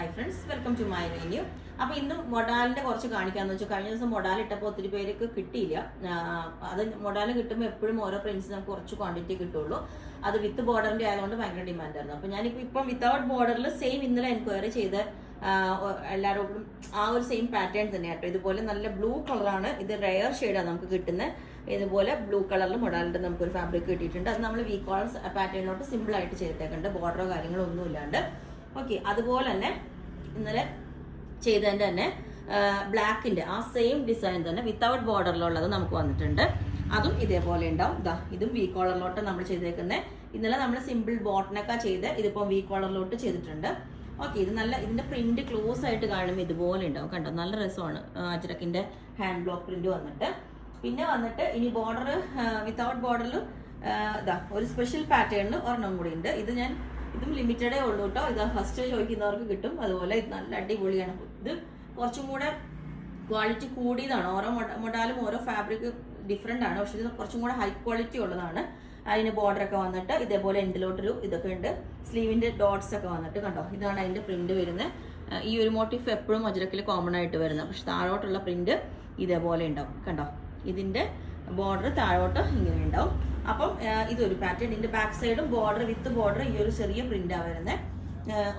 Hi friends, welcome to my menu. അപ്പോൾ ഇന്ന് മൊഡാലിന്റെ കുറച്ച് കാണിക്കാന്ന് വെച്ചാൽ കഴിഞ്ഞ ദിവസം മൊഡാൽ ഇട്ടപ്പോൾ ഒത്തിരി പേർക്ക് കിട്ടിയില്ല. അത് മൊഡാൽ കിട്ടുമ്പോൾ എപ്പോഴും ഓരോ പ്രിന്റ്സ് നമുക്ക് കുറച്ച് ക്വാണ്ടിറ്റി കിട്ടുള്ളൂ. അത് വിത്ത് ബോർഡറിന്റെ ആയതുകൊണ്ട് ഭയങ്കര ഡിമാൻഡായിരുന്നു. അപ്പോൾ ഞാനിപ്പോൾ ഇപ്പം വിത്തൗട്ട് ബോർഡറിൽ സെയിം ഇന്നലെ എൻക്വയറി ചെയ്ത് എല്ലാവരോടും ആ ഒരു സെയിം പാറ്റേൺ തന്നെ കേട്ടോ. ഇതുപോലെ നല്ല ബ്ലൂ കളറാണ്, ഇത് റെയർ ഷെയ്ഡാണ് നമുക്ക് കിട്ടുന്നത്. ഇതുപോലെ ബ്ലൂ കളറിൽ മൊഡാലിന്റെ നമുക്കൊരു ഫാബ്രിക് കിട്ടിയിട്ടുണ്ട്. അത് നമ്മൾ വി കോളർ പാറ്റേണിലോട്ട് സിമ്പിൾ ആയിട്ട് ചെയ്തിട്ടേക്കുണ്ട്, ബോർഡറോ കാര്യങ്ങളോ ഒന്നും ഇല്ലാണ്ട്. ഓക്കെ, അതുപോലെ തന്നെ ഇന്നലെ ചെയ്തതിന്റെ തന്നെ ബ്ലാക്കിന്റെ ആ സെയിം ഡിസൈൻ തന്നെ വിത്തൗട്ട് ബോർഡറിലുള്ളത് നമുക്ക് വന്നിട്ടുണ്ട്. അതും ഇതേപോലെ ഉണ്ടാവും. ഇതും വി കോളറിലോട്ട് നമ്മൾ ചെയ്തേക്കുന്നത്. ഇന്നലെ നമ്മൾ സിമ്പിൾ ബോട്ടനൊക്കെ ചെയ്ത് ഇതിപ്പോൾ വി കോളറിലോട്ട് ചെയ്തിട്ടുണ്ട്. ഓക്കെ, ഇത് നല്ല ഇതിന്റെ പ്രിന്റ് ക്ലോസ് ആയിട്ട് കാണുമ്പോൾ ഇതുപോലെ ഉണ്ടാവും കണ്ടോ, നല്ല രസമാണ്. അജ്രക്കിന്റെ ഹാൻഡ് ബ്ലോക്ക് പ്രിന്റ് വന്നിട്ട് പിന്നെ വന്നിട്ട് ഇനി ബോർഡർ വിത്തൗട്ട് ബോർഡറിൽ ഒരു സ്പെഷ്യൽ പാറ്റേണിൽ ഒരെണ്ണം കൂടി ഉണ്ട്. ഇതും ലിമിറ്റഡേ ഉള്ളൂ കേട്ടോ. ഇത് ഫസ്റ്റ് ചോദിക്കുന്നവർക്ക് കിട്ടും. അതുപോലെ ഇത് നല്ല അടിപൊളിയാണ്. ഇത് കുറച്ചും കൂടെ ക്വാളിറ്റി കൂടിയതാണ്. ഓരോ മൊഡാലും ഓരോ ഫാബ്രിക് ഡിഫറെന്റ് ആണ്, പക്ഷെ ഇത് കുറച്ചും കൂടെ ഹൈ ക്വാളിറ്റി ഉള്ളതാണ്. അതിന് ബോർഡർ ഒക്കെ വന്നിട്ട് ഇതേപോലെ എൻഡിലോട്ടൊരു ഇതൊക്കെ ഉണ്ട്. സ്ലീവിന്റെ ഡോട്ട്സ് ഒക്കെ വന്നിട്ട് കണ്ടോ, ഇതാണ് അതിന്റെ പ്രിന്റ് വരുന്നത്. ഈ ഒരു മോട്ടീഫ് എപ്പോഴും അജ്രക്കിൽ കോമൺ ആയിട്ട് വരുന്നത്, പക്ഷെ താഴോട്ടുള്ള പ്രിന്റ് ഇതേപോലെ ഉണ്ടാവും കണ്ടോ. ഇതിന്റെ ബോർഡർ താഴോട്ട് ഇങ്ങനെ ഉണ്ടാവും. അപ്പം ഇതൊരു പാറ്റേൺ. ഇതിന്റെ ബാക്ക് സൈഡും ബോർഡർ വിത്ത് ബോർഡർ ഈ ഒരു ചെറിയ പ്രിന്റാണ് വരുന്നത്.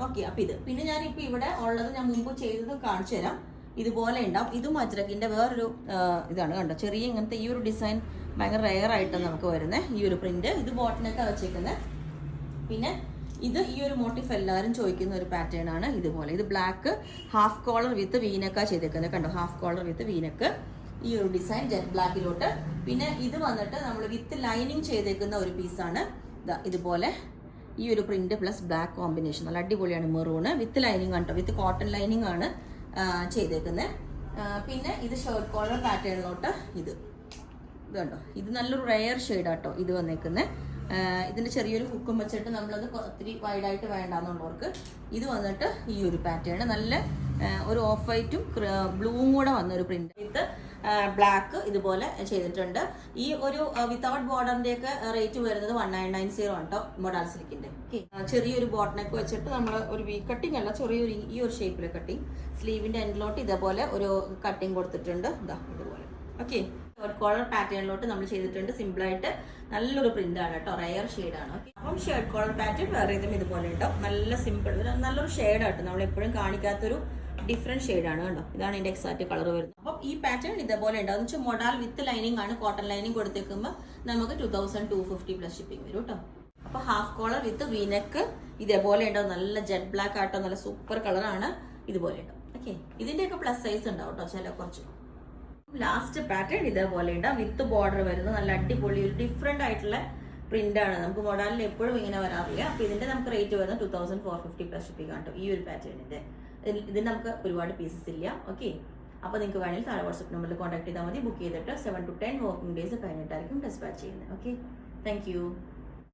ഓക്കെ, അപ്പൊ ഇത് പിന്നെ ഞാനിപ്പോ ഇവിടെ ഉള്ളത് ഞാൻ മുമ്പ് ചെയ്തത് കാണിച്ചു തരാം. ഇതുപോലെ ഉണ്ടാവും. ഇതും അജ്രക്കിന്റെ വേറൊരു ഇതാണ് കണ്ടോ, ചെറിയ ഇങ്ങനത്തെ ഈ ഒരു ഡിസൈൻ ഭയങ്കര റെയർ ആയിട്ട് നമുക്ക് വരുന്നത് ഈ ഒരു പ്രിന്റ്. ഇത് ബോട്ടനൊക്കെ വെച്ചേക്കുന്നത്. പിന്നെ ഇത് ഈ ഒരു മോട്ടീഫ് എല്ലാവരും ചോദിക്കുന്ന ഒരു പാറ്റേൺ ആണ്. ഇതുപോലെ ഇത് ബ്ലാക്ക് ഹാഫ് കോളർ വിത്ത് വീനക്ക ചെയ്തേക്കുന്നത് കണ്ടോ, ഹാഫ് കോളർ വിത്ത് വീനക്ക് ഈ ഒരു ഡിസൈൻ ജെറ്റ് ബ്ലാക്കിലോട്ട്. പിന്നെ ഇത് വന്നിട്ട് നമ്മൾ വിത്ത് ലൈനിങ് ചെയ്തേക്കുന്ന ഒരു പീസാണ്. ഇതുപോലെ ഈ ഒരു പ്രിന്റ് പ്ലസ് ബ്ലാക്ക് കോമ്പിനേഷൻ നല്ല അടിപൊളിയാണ്. മെറൂണ് വിത്ത് ലൈനിങ് കണ്ടോ, വിത്ത് കോട്ടൺ ലൈനിങ് ആണ് ചെയ്തേക്കുന്നത്. പിന്നെ ഇത് ഷർട്ട് കോളർ പാറ്റേണിലോട്ട് ഇത് കണ്ടോ, ഇത് നല്ലൊരു റെയർ ഷെയ്ഡാട്ടോ ഇത് വന്നേക്കുന്നത്. ഇതിന്റെ ചെറിയൊരു ഹുക്കും വെച്ചിട്ട് നമ്മളത് ഒത്തിരി വൈഡായിട്ട് വേണ്ടാന്നുള്ളവർക്ക് ഇത് വന്നിട്ട് ഈ ഒരു പാറ്റേൺ നല്ല ഒരു ഓഫ് വൈറ്റും ബ്ലൂവും കൂടെ വന്ന ഒരു പ്രിന്റ് വിത്ത് ബ്ലാക്ക് ഇതുപോലെ ചെയ്തിട്ടുണ്ട്. ഈ ഒരു വിത്തൗട്ട് ബോർഡറിന്റെ ഒക്കെ റേറ്റ് വരുന്നത് 1990 കേട്ടോ മൊഡാൽ സിൽക്കിന്റെ. ചെറിയൊരു ബോട്ടനൊക്കെ വെച്ചിട്ട് നമ്മൾ ഒരു വി കട്ടിങ് അല്ല, ചെറിയൊരു ഈ ഒരു ഷേപ്പിലെ കട്ടിങ്. സ്ലീവിന്റെ എൻഡിലോട്ട് ഇതേപോലെ ഒരു കട്ടിങ് കൊടുത്തിട്ടുണ്ട്. ഇതുപോലെ. ഓക്കെ, ഷർട്ട് കോളർ പാറ്റേണിലോട്ട് നമ്മൾ ചെയ്തിട്ടുണ്ട്. സിമ്പിൾ ആയിട്ട് നല്ലൊരു പ്രിന്റ് ആണ് കേട്ടോ, റെയർ ഷെയ്ഡാണ്. ഓക്കെ, അപ്പം ഷർട്ട് കോളർ പാറ്റേൺ വേറെ ഇതും ഇതുപോലെ ഉണ്ടാവും. നല്ല സിമ്പിൾ നല്ലൊരു ഷെയ്ഡാട്ടോ, നമ്മൾ എപ്പോഴും കാണിക്കാത്തൊരു ഡിഫറെന്റ് ഷെയ്ഡാണ് കണ്ടോ. ഇതാണ് ഇതിന്റെ എക്സാക്ട് കളർ വരുന്നത്. അപ്പം ഈ പാറ്റേൺ ഇതേപോലെ ഉണ്ടാവും. എന്ന് വെച്ചാൽ മൊഡാൽ വിത്ത് ലൈനിങ് ആണ്, കോട്ടൺ ലൈനിങ് കൊടുത്തേക്കുമ്പോൾ നമുക്ക് 2250 പ്ലസ് ഷിപ്പിംഗ് വരും കേട്ടോ. അപ്പൊ ഹാഫ് കോളർ വിത്ത് വീനെക്ക് ഇതേപോലെ ഉണ്ടാവും. നല്ല ജെറ്റ് ബ്ലാക്ക് ആട്ടോ, നല്ല സൂപ്പർ കളറാണ്. ഇതുപോലെ ഉണ്ടാവും. ഓക്കെ, ഇതിന്റെയൊക്കെ പ്ലസ് സൈസ് ഉണ്ടാവും കേട്ടോ, ചില കുറച്ച്. ലാസ്റ്റ് പാറ്റേൺ ഇതേപോലെ ഉണ്ടാവും, വിത്ത് ബോർഡർ വരുന്നത്. നല്ല അടിപൊളി ഒരു ഡിഫറെന്റ് ആയിട്ടുള്ള പ്രിന്റ് ആണ്. നമുക്ക് മൊഡാലിൽ എപ്പോഴും ഇങ്ങനെ വരാറില്ല. അപ്പൊ ഇതിന്റെ നമുക്ക് റേറ്റ് വരുന്നത് 2450 പ്ലസ് ഷിപ്പിംഗ് ആണ് കേട്ടോ. ഈ ഒരു പാറ്റേണിന്റെ ഇതിന് നമുക്ക് ഒരുപാട് പീസസ് ഇല്ല. ഓക്കെ, അപ്പോൾ നിങ്ങൾക്ക് വേണമെങ്കിൽ താഴെ വാട്സ്ആപ്പ് നമ്പറിൽ കോൺടാക്ട് ചെയ്താൽ മതി. ബുക്ക് ചെയ്തിട്ട് 7 to 10 വർക്കിംഗ് ഡേയ്സ് കഴിഞ്ഞിട്ടായിരിക്കും ഡിസ്പാച്ച് ചെയ്യുന്നത്. Okay, thank you.